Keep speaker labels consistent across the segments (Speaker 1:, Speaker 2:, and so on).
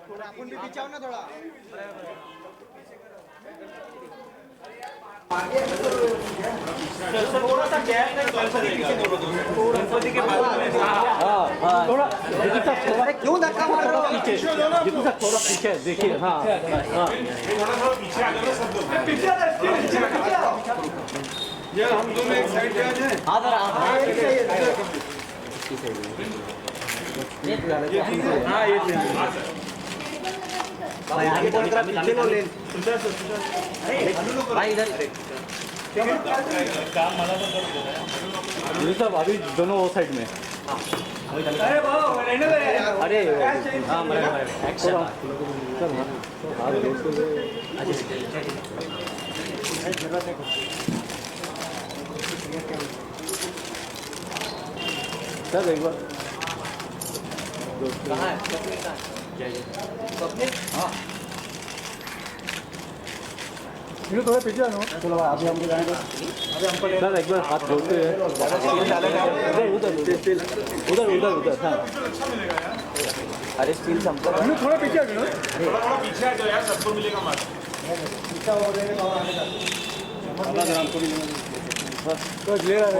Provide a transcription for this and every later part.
Speaker 1: आपण भी पीछे आओ ना थोड़ा। थोड़ा सा गैप है, गणपति के बाद
Speaker 2: थोड़ा थोड़ा
Speaker 1: क्यों धक्का मार रहे हो?
Speaker 2: पीछे थोड़ा पीछे देखिए। हाँ हाँ
Speaker 3: पीछे आ जाओ सब लोग।
Speaker 1: पीछे आ जाओ, पीछे आ जाओ।
Speaker 3: यार हम दोनों एक साइड पे आ जाए।
Speaker 1: हाँ ये भाई आगे बोल कर पीछे लो लेन। भाई इधर
Speaker 3: काम मला पण करू दे।
Speaker 2: ये सब अभी दोनों वो साइड में।
Speaker 1: अरे बाबा रहने दो यार।
Speaker 2: अरे हाँ मरे एक्शन सर एक बार
Speaker 1: कहाँ है स्वप्निल? कहाँ है स्वप्निल? हाँ
Speaker 2: ये थोड़ा पीछे आ जाओ। चलो भाई अभी हमको जाने दो। अभी हमको सर एक बार हाथ जोड़ते हैं। उधर उधर उधर उधर हाँ।
Speaker 1: अरे स्टील संपर्क
Speaker 2: थोड़ा पीछे आ जाओ।
Speaker 3: थोड़ा पीछे आ जाओ यार, सबको मिलेगा मार।
Speaker 2: तो ले रहा है।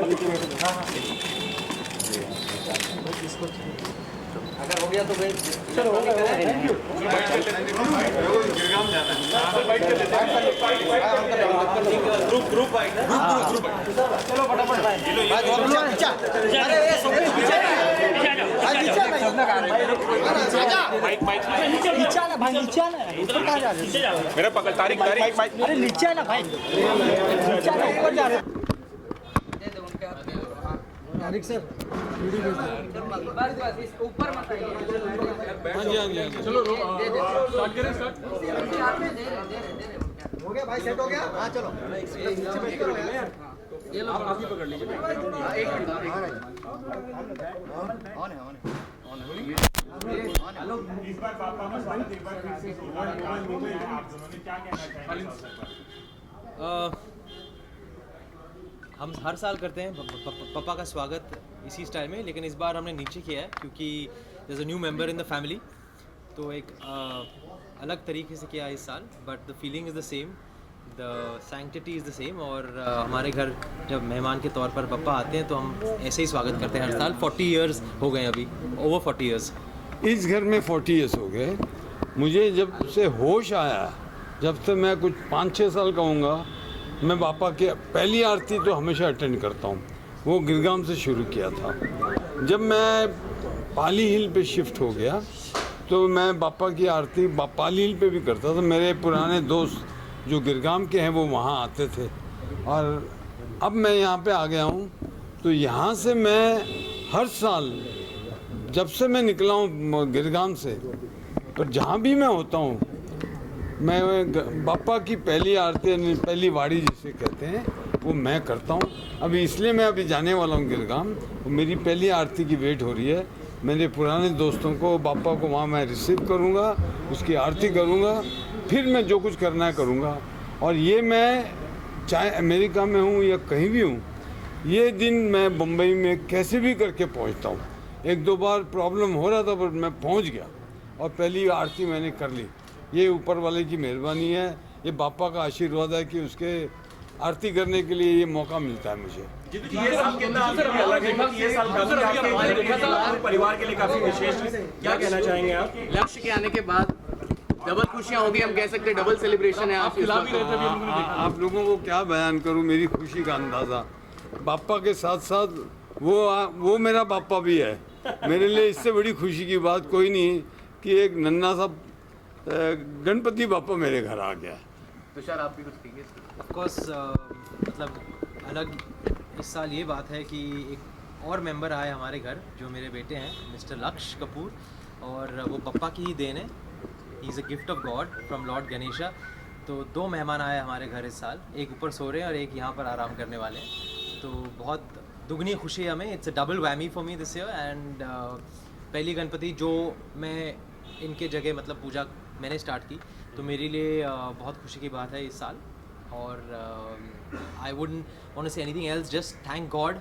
Speaker 1: अगर हो गया तो भाई
Speaker 2: चलो हो गया। Thank you.
Speaker 3: गिरगाम जाना है। ग्रुप बाइक
Speaker 1: चलो फटाफट भाई। अरे ये स्वप्निल पीछे
Speaker 3: बाइक
Speaker 2: नीचे आना भाई, नीचे आना। ऊपर कहाँ जा रहे हो?
Speaker 3: मेरा पकड़ तारीख बाइक।
Speaker 2: अरे नीचे आना भाई, नीचे आना, ऊपर जा रहे हो। तारिक सर
Speaker 1: ऊपर मत आइए।
Speaker 3: चलो स्टार्ट करें स्टार्ट।
Speaker 1: हो गया भाई, सेट हो गया। हाँ चलो ये लो आप ही पकड़ लीजिए। एक मिनट ऑन है हेलो।
Speaker 3: इस बार पापा का स्वागत एक बार फिर से होगा। आप दोनों ने क्या कहना चाहेंगे?
Speaker 4: हम हर साल करते हैं पापा का स्वागत इसी स्टाइल में, लेकिन इस बार हमने नीचे किया है क्योंकि there is a new member in the family, तो एक अलग तरीके से किया है इस साल, but the feeling is the same, the sanctity is the same. और हमारे घर जब मेहमान के तौर पर पापा आते हैं तो हम ऐसे ही स्वागत करते हैं हर साल। 40 इयर्स हो गए अभी, ओवर 40 इयर्स।
Speaker 5: इस घर में 40 इयर्स हो गए। मुझे जब से होश आया, जब से मैं कुछ 5-6 साल का होऊंगा, मैं बापा के पहली आरती तो हमेशा अटेंड करता हूँ। वो गिरगाम से शुरू किया था। जब मैं पाली हिल पे शिफ्ट हो गया तो मैं बापा की आरती पाली हिल पे भी करता था। मेरे पुराने दोस्त जो गिरगाम के हैं वो वहाँ आते थे, और अब मैं यहाँ पे आ गया हूँ तो यहाँ से मैं हर साल जब से मैं निकला हूँ गिरगाम से, तो जहाँ भी मैं होता हूँ मैं बापा की पहली आरती यानी पहली वाड़ी जिसे कहते हैं वो मैं करता हूँ। अभी इसलिए मैं अभी जाने वाला हूँ गिरगाम, मेरी पहली आरती की वेट हो रही है। मेरे पुराने दोस्तों को, बापा को वहाँ मैं रिसीव करूँगा, उसकी आरती करूँगा, फिर मैं जो कुछ करना है करूँगा। और ये मैं चाहे अमेरिका में हूँ या कहीं भी हूँ, ये दिन मैं बम्बई में कैसे भी करके पहुँचता हूँ। 1-2 बार प्रॉब्लम हो रहा था पर मैं पहुँच गया और पहली आरती मैंने कर ली। ये ऊपर वाले की मेहरबानी है, ये बापा का आशीर्वाद है कि उसके आरती करने के लिए ये मौका मिलता है मुझे।
Speaker 3: ये साल कहना आपके अलग है कि ये साल आपके परिवार के लिए काफी विशेष है। क्या कहना चाहेंगे आप?
Speaker 6: लक्ष्य के आने के बाद डबल खुशियां होगी, हम कह सकते हैं डबल सेलिब्रेशन है। आप खिला भी रहे थे।
Speaker 5: आप लोगों को क्या बयान करूं मेरी खुशी का अंदाज़ा। बापा के साथ साथ वो मेरा बापा भी है। मेरे लिए इससे बड़ी खुशी की बात कोई नहीं कि एक नन्हा सा गणपति बापा मेरे घर आ गया।
Speaker 6: तुषार आप भी कुछ कहिए।
Speaker 4: ऑफ कोर्स मतलब अलग इस साल ये बात है कि एक और मेंबर आए हमारे घर जो मेरे बेटे हैं, मिस्टर लक्ष्य कपूर, और वो पप्पा की ही देन है। He is a gift of God from Lord Ganesha. तो 2 मेहमान आए हमारे घर इस साल, एक ऊपर सो रहे हैं और एक यहाँ पर आराम करने वाले हैं। तो बहुत दुगनी खुशी है हमें। It's a double whammy for me this year. And पहली गणपति जो मैं इनके जगह मतलब पूजा मैंने स्टार्ट की, तो मेरे लिए बहुत खुशी की बात है इस साल। और I wouldn't want to say anything else, just thank God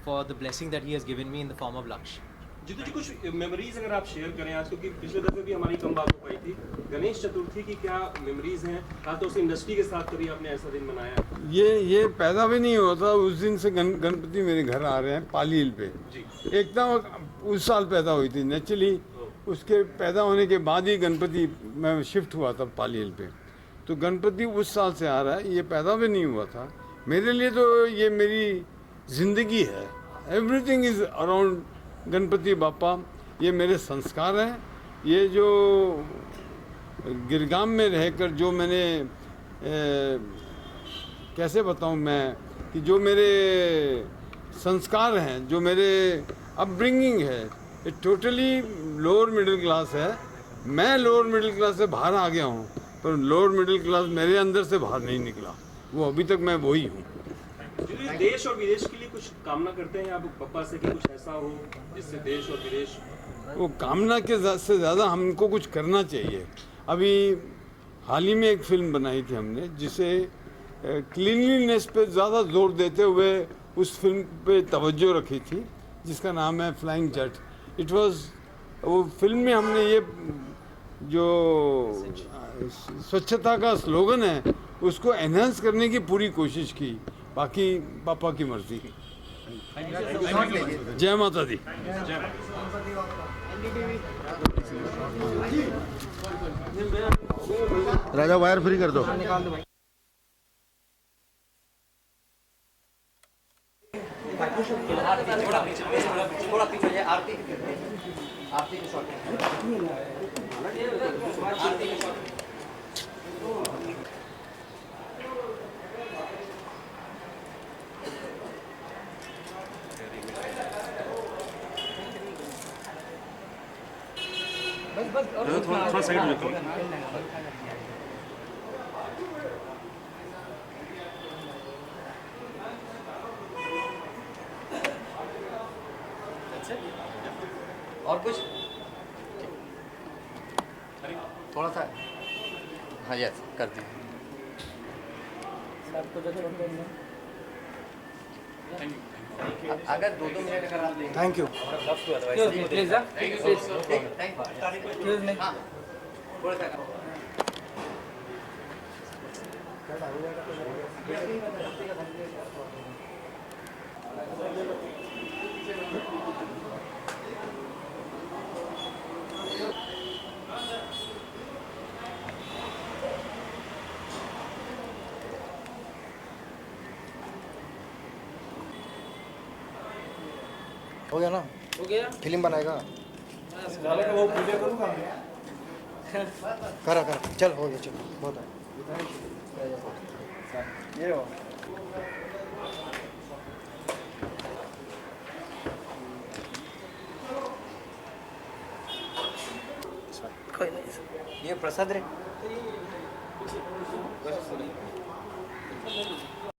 Speaker 4: for the blessing that he has given me in the form of Lakshya.
Speaker 3: Jeetu जी कुछ मेमोरीज अगर आप शेयर करें आज, क्योंकि पिछले दफे भी हमारी कम बात हो पाई थी, गणेश चतुर्थी की क्या मेमोरीज हैं, खासतौर से इंडस्ट्री के साथ कभी आपने ऐसा दिन मनाया?
Speaker 5: ये पैदा भी नहीं हुआ था उस दिन से गणपति मेरे घर आ रहे हैं पाली हिल पे। एकदम उस साल पैदा हुई थी नेचुरली, उसके पैदा होने के बाद ही गणपति मैं शिफ्ट हुआ था पाली हिल पे, तो गणपति उस साल से आ रहा है, ये पैदा भी नहीं हुआ था। मेरे लिए तो ये मेरी ज़िंदगी है, एवरीथिंग इज़ अराउंड गणपति बापा। ये मेरे संस्कार हैं। ये जो गिरगाम में रहकर जो मैंने कैसे बताऊं मैं कि जो मेरे संस्कार हैं, जो मेरे अपब्रिंगिंग है, ये टोटली लोअर मिडिल क्लास है। मैं लोअर मिडिल क्लास से बाहर आ गया हूँ, पर लोअर मिडिल क्लास मेरे अंदर से बाहर नहीं निकला, वो अभी तक मैं वही हूँ।
Speaker 3: देश और विदेश के लिए कुछ कामना करते हैं आप पापा से कि कुछ ऐसा हो जिससे देश और विदेश?
Speaker 5: वो कामना के से ज़्यादा हमको कुछ करना चाहिए। अभी हाल ही में एक फिल्म बनाई थी हमने, जिसे क्लीनलीनेस पे ज़्यादा जोर देते हुए उस फिल्म पे तवज्जो रखी थी, जिसका नाम है फ्लाइंग जट। इट वाज, वो फिल्म में हमने ये जो स्वच्छता का स्लोगन है उसको एनहांस करने की पूरी कोशिश की। बाकी पापा की मर्जी। जय माता दी।
Speaker 2: राजा वायर फ्री कर दो।
Speaker 1: थोड़ा पीछे आरती आरती के शॉट आरती के शॉट।
Speaker 3: थोड़ा साइड में रखो।
Speaker 1: और कुछ थोड़ा सा, हाँ यस कर दीजिए। अगर 2-2 मिनट अगर आप देंगे।
Speaker 2: Thank you.
Speaker 1: प्लीज हाँ थोड़ा सा
Speaker 2: हो गया ना?
Speaker 1: हो गया।
Speaker 2: फिल्म बनाएगा। करा चल, हो गया, चल बहुत है। ये
Speaker 1: ये प्रसाद रे।